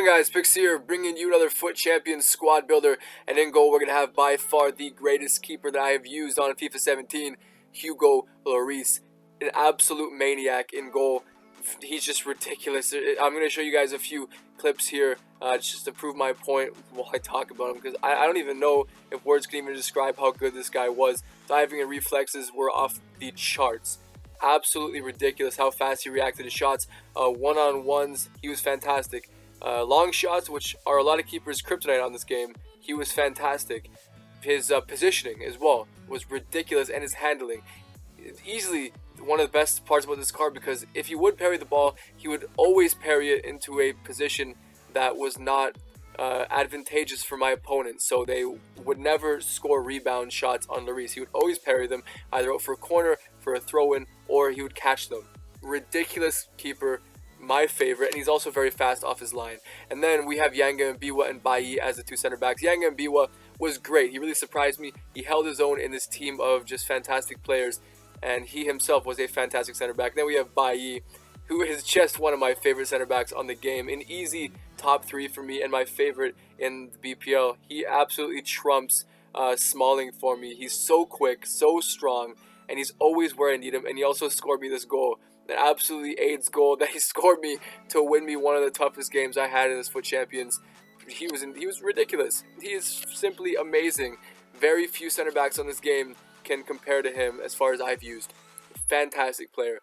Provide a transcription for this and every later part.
guys, Pix here, bringing you another FUT Champions squad builder, and in goal we're going to have by far the greatest keeper that I have used on FIFA 17, Hugo Lloris, an absolute maniac in goal. He's just ridiculous. I'm going to show you guys a few clips here just to prove my point while I talk about him, because I don't even know if words can even describe how good this guy was. Diving and reflexes were off the charts. Absolutely ridiculous how fast he reacted to shots. One-on-ones, he was fantastic. Long shots, which are a lot of keepers' kryptonite on this game, he was fantastic. His positioning as well was ridiculous, and his handling. Easily one of the best parts about this card, because if he would parry the ball, he would always parry it into a position that was not advantageous for my opponent, so they would never score rebound shots on Lloris. He would always parry them, either out for a corner, for a throw-in, or he would catch them. Ridiculous keeper, my favorite, and he's also very fast off his line. And then we have Yanga and Biwa and Bailly as the two center backs. Yanga and Biwa was great. He really surprised me. He held his own in this team of just fantastic players, and he himself was a fantastic center back. Then we have Bailly, who is just one of my favorite center backs on the game. An easy top 3 for me, and my favorite in the BPL. He absolutely trumps Smalling for me. He's so quick, so strong, and he's always where I need him. And he also scored me this goal, that absolutely aids goal that he scored me to win me one of the toughest games I had in this FUT Champions. He was ridiculous. He is simply amazing. Very few center backs on this game can compare to him as far as I've used. Fantastic player.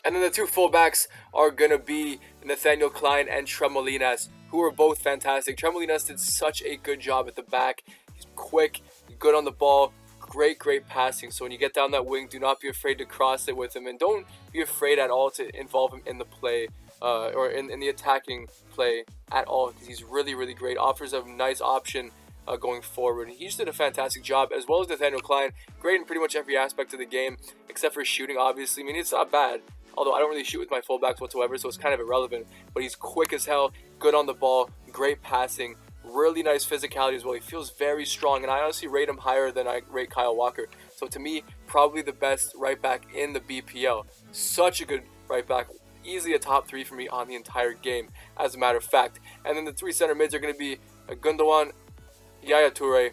And then the two fullbacks are going to be Nathaniel Klein and Tremolinas, who are both fantastic. Tremolinas did such a good job at the back. He's quick, good on the ball, great passing. So when you get down that wing, do not be afraid to cross it with him, and don't be afraid at all to involve him in the play or in the attacking play at all, because he's really great. Offers a nice option going forward. He just did a fantastic job, as well as Nathaniel Klein. Great in pretty much every aspect of the game, except for shooting, obviously. I mean, it's not bad, although I don't really shoot with my fullbacks whatsoever, so it's kind of irrelevant. But he's quick as hell, good on the ball, great passing, really nice physicality as well. He feels very strong, and I honestly rate him higher than I rate Kyle Walker. So to me, probably the best right back in the BPL. Such a good right back. Easily a top 3 for me on the entire game, as a matter of fact. And then the 3 center mids are going to be Gundogan, Yaya Toure,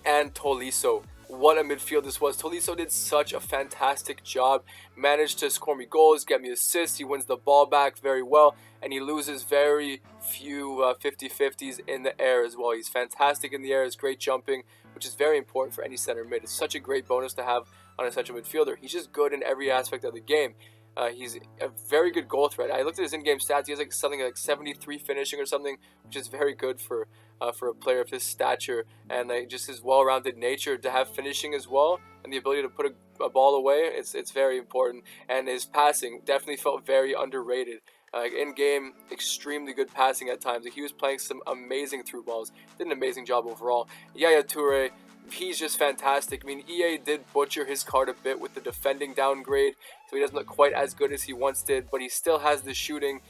and Tolisso. What a midfield this was. Tolisso did such a fantastic job. Managed to score me goals, get me assists. He wins the ball back very well, and he loses very few 50-50s in the air as well. He's fantastic in the air. He's great jumping, which is very important for any center mid. It's such a great bonus to have on a central midfielder. He's just good in every aspect of the game. He's a very good goal threat. I looked at his in-game stats. He has like something like 73 finishing or something, which is very good for a player of his stature, and just his well-rounded nature to have finishing as well, and the ability to put a ball away. It's very important. And his passing definitely felt very underrated. In-game, extremely good passing at times. He was playing some amazing through balls. Did an amazing job overall. Yaya Toure, he's just fantastic. I mean, EA did butcher his card a bit with the defending downgrade, so he doesn't look quite as good as he once did, but he still has the shooting.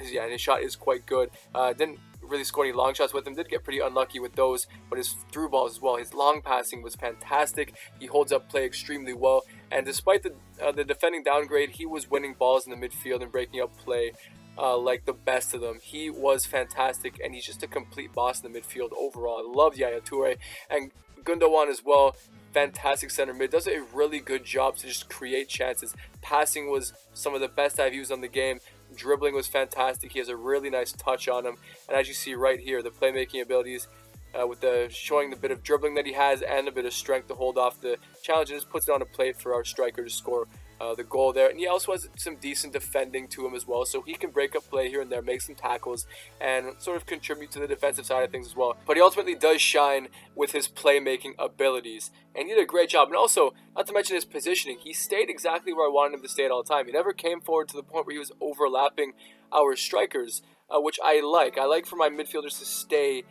His shot is quite good. Didn't really score any long shots with him. Did get pretty unlucky with those, but his through balls as well. His long passing was fantastic. He holds up play extremely well, and despite the defending downgrade, he was winning balls in the midfield and breaking up play like the best of them. He was fantastic, and he's just a complete boss in the midfield overall. I love Yaya Toure. And Gundogan as well, fantastic center mid, does a really good job to just create chances. Passing was some of the best I've used on the game. Dribbling was fantastic. He has a really nice touch on him, and as you see right here, the playmaking abilities with showing the bit of dribbling that he has and a bit of strength to hold off the challenge, and just puts it on a plate for our striker to score the goal there. And he also has some decent defending to him as well, so he can break up play here and there, make some tackles, and sort of contribute to the defensive side of things as well. But he ultimately does shine with his playmaking abilities, and he did a great job. And also, not to mention his positioning, he stayed exactly where I wanted him to stay at all the time. He never came forward to the point where he was overlapping our strikers, which I like. I like for my midfielders to stay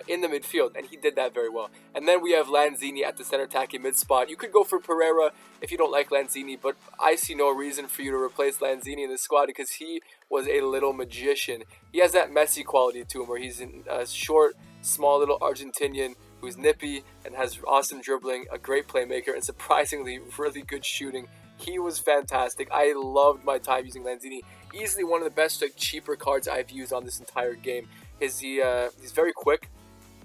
in the midfield, and he did that very well. And then we have Lanzini at the center attacking mid spot. You could go for Pereira if you don't like Lanzini, but I see no reason for you to replace Lanzini in this squad, because he was a little magician. He has that Messi quality to him, where he's a short, small little Argentinian who's nippy and has awesome dribbling, a great playmaker, and surprisingly really good shooting. He was fantastic. I loved my time using Lanzini. easily one of the best like cheaper cards I've used on this entire game. He's very quick,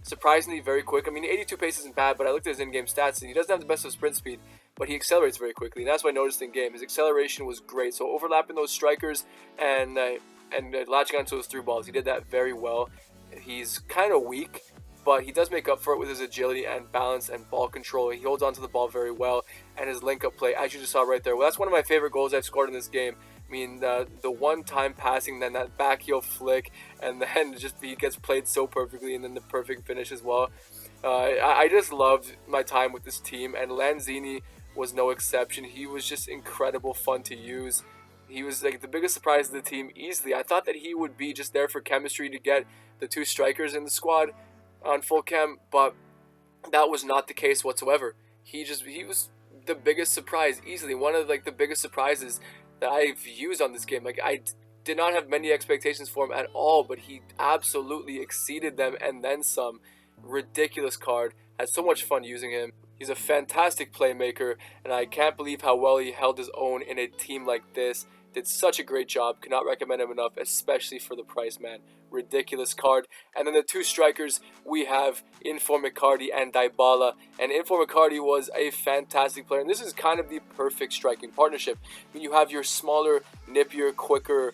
surprisingly very quick. I mean, 82 pace isn't bad, but I looked at his in-game stats and he doesn't have the best of sprint speed, but he accelerates very quickly, and that's what I noticed in game. His acceleration was great, so overlapping those strikers and latching onto those through balls, he did that very well. He's kind of weak, but he does make up for it with his agility and balance and ball control. He holds onto the ball very well, and his link-up play, as you just saw right there. Well, that's one of my favorite goals I've scored in this game. I mean, the one-time passing, then that back heel flick, and then just he gets played so perfectly, and then the perfect finish as well. I just loved my time with this team, and Lanzini was no exception. He was just incredible fun to use. He was like the biggest surprise of the team easily. I thought that he would be just there for chemistry to get the 2 strikers in the squad on full chem, but that was not the case whatsoever. He was the biggest surprise easily. One of like the biggest surprises that I've used on this game. Like, I did not have many expectations for him at all, but he absolutely exceeded them and then some. Ridiculous card. Had so much fun using him. He's a fantastic playmaker, and I can't believe how well he held his own in a team like this. Did such a great job. Cannot recommend him enough, especially for the price, man. Ridiculous card. And then the 2 strikers, we have Inform Icardi and Dybala. And Inform Icardi was a fantastic player. And this is kind of the perfect striking partnership. When you have your smaller, nippier, quicker,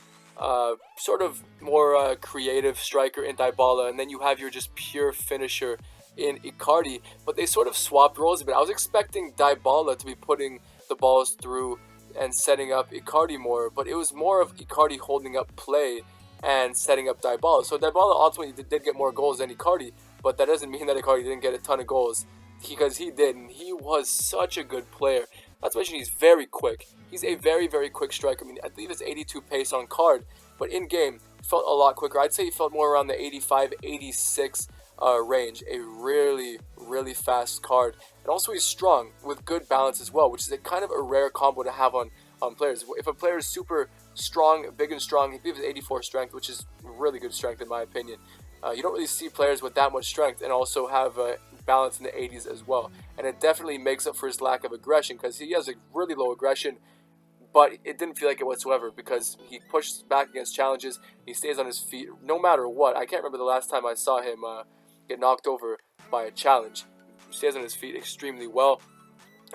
sort of more creative striker in Dybala, and then you have your just pure finisher in Icardi. But they sort of swapped roles a bit. I was expecting Dybala to be putting the balls through and setting up Icardi more, but it was more of Icardi holding up play and setting up Dybala. So Dybala ultimately did get more goals than Icardi, but that doesn't mean that Icardi didn't get a ton of goals, because he did, and he was such a good player. Not to mention he's very quick. He's a very, very quick striker. I mean, I believe it's 82 pace on card, but in game, he felt a lot quicker. I'd say he felt more around the 85, 86 range. A really, really fast card. And also he's strong with good balance as well, which is a kind of a rare combo to have on players. If a player is super strong, big and strong, he gives 84 strength, which is really good strength in my opinion. You don't really see players with that much strength and also have balance in the 80s as well. And it definitely makes up for his lack of aggression, because he has a really low aggression, but it didn't feel like it whatsoever, because he pushes back against challenges. He stays on his feet no matter what. I can't remember the last time I saw him get knocked over by a challenge. He stays on his feet extremely well.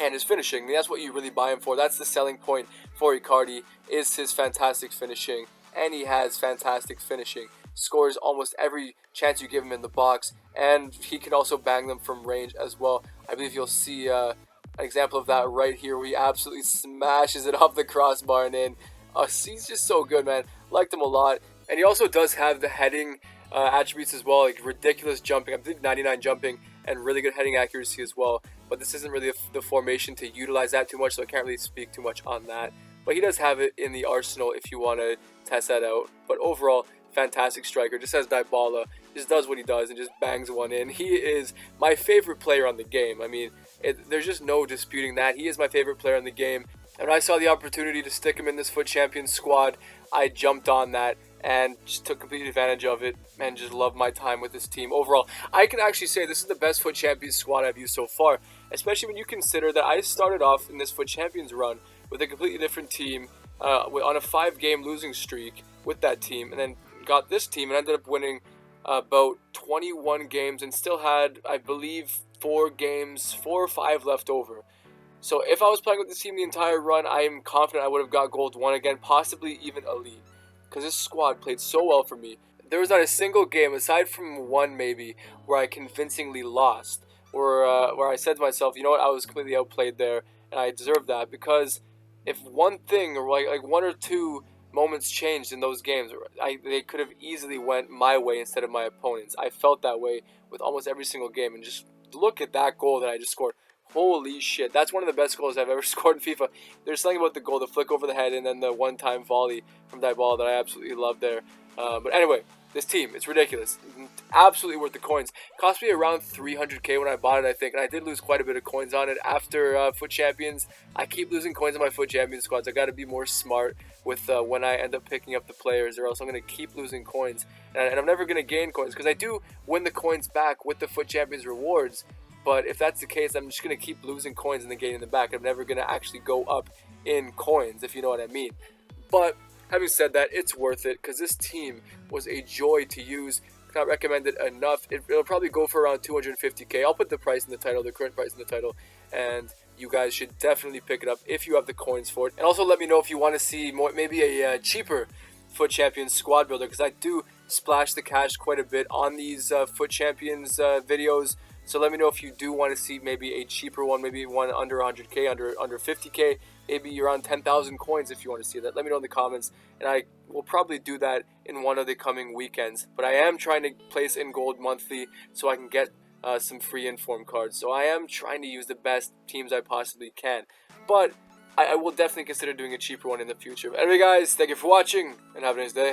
And his finishing, I mean, that's what you really buy him for. That's the selling point for Icardi, is his fantastic finishing. And he has fantastic finishing. Scores almost every chance you give him in the box. And he can also bang them from range as well. I believe you'll see an example of that right here, where he absolutely smashes it off the crossbar and in. He's just so good, man. Liked him a lot. And he also does have the heading attributes as well, like ridiculous jumping. I believe 99 jumping and really good heading accuracy as well. But this isn't really the formation to utilize that too much, so I can't really speak too much on that. But he does have it in the arsenal if you want to test that out. But overall, fantastic striker. Just as Dybala, just does what he does and just bangs one in. He is my favorite player on the game. I mean, there's just no disputing that. He is my favorite player in the game. And when I saw the opportunity to stick him in this FUT Champions squad, I jumped on that and just took complete advantage of it and just loved my time with this team. Overall, I can actually say this is the best FUT Champions squad I've used so far, especially when you consider that I started off in this FUT Champions run with a completely different team on a 5-game losing streak with that team, and then got this team and ended up winning about 21 games and still had, I believe, 4 or 5 left over. So if I was playing with this team the entire run, I am confident I would have got Gold 1 again, possibly even Elite, because this squad played so well for me. There was not a single game, aside from one maybe, where I convincingly lost, or where I said to myself, you know what, I was completely outplayed there, and I deserved that, because if one thing, or like 1 or 2 moments changed in those games, they could have easily went my way instead of my opponent's. I felt that way with almost every single game, and just look at that goal that I just scored. Holy shit, that's one of the best goals I've ever scored in FIFA. There's something about the goal, the flick over the head, and then the one-time volley from Dybala that I absolutely love there. But anyway, this team, it's ridiculous. Absolutely worth the coins. Cost me around 300k when I bought it, I think, and I did lose quite a bit of coins on it after FUT Champions. I keep losing coins on my FUT Champions squads. I got to be more smart with when I end up picking up the players, or else I'm going to keep losing coins. And I'm never going to gain coins, because I do win the coins back with the FUT Champions rewards. But if that's the case, I'm just going to keep losing coins and then gaining them back. I'm never going to actually go up in coins, if you know what I mean. But Having said that, it's worth it because this team was a joy to use. Cannot recommend it enough. It'll probably go for around 250k. I'll put the price in the title, the current price in the title, and you guys should definitely pick it up if you have the coins for it. And also let me know if you want to see more, maybe a cheaper FUT Champions squad builder, because I do splash the cash quite a bit on these FUT Champions videos. So let me know if you do want to see maybe a cheaper one, maybe one under 100k, under 50k, maybe around 10,000 coins if you want to see that. Let me know in the comments, and I will probably do that in one of the coming weekends. But I am trying to place in gold monthly so I can get some free inform cards. So I am trying to use the best teams I possibly can. But I will definitely consider doing a cheaper one in the future. But anyway guys, thank you for watching, and have a nice day.